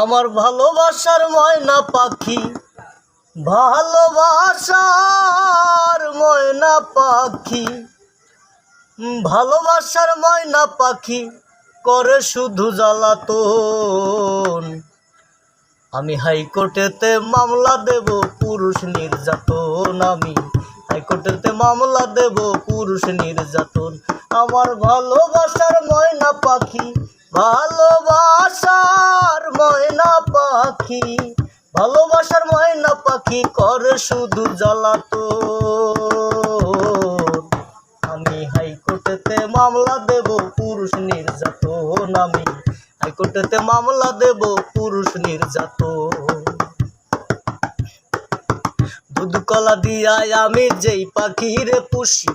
আমার ভালোবাসার ময়না পাখি, ভালোবাসার ময়না পাখি, ভালোবাসার ময়না পাখি করে শুধু জ্বালাতন। আমি হাইকোর্টেতে মামলা দেব পুরুষ নির্যাতন, আমি হাইকোর্টেতে মামলা দেব পুরুষ নির্যাতন। আমার ভালোবাসার ময়না পাখি, ভালোবাসার ময়না পাখি, ভালোবাসার ময়না পাখি করে শুধু জ্বালাতন। আমি হাইকোর্টেতে মামলা দেব পুরুষ নির্যাতন, আমি হাইকোর্টেতে মামলা দেব পুরুষ নির্যাতন। দুধ কলা দিয়ায় আমি যেই পাখিরে পুষি,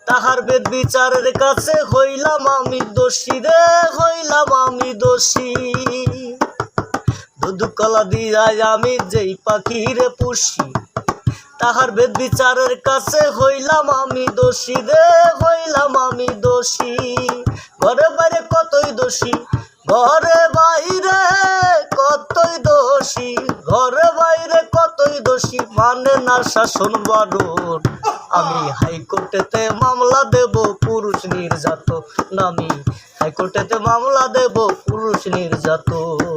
তাহার বেদ বিচারের কাছে হইলাম আমি দোষী রে, হইলাম আমি দোষী। দুধ কলা দিয়ায় আমি যেই পাখিরে পুষি, তাহার বেদ বিচারের কাছে হইলাম আমি দোষী রে, হইলাম আমি দোষী। ঘরে বাইরে কতই দোষী, ঘরে বাইরে কতই দোষী, ঘরে বাইরে কতই দোষী, মানে না শাসন বারণ। আমি হাইকোর্টেতে মামলা দেব পুরুষ নির্যাতন, আমি হাইকোর্টেতে মামলা দেব পুরুষ নির্যাতন।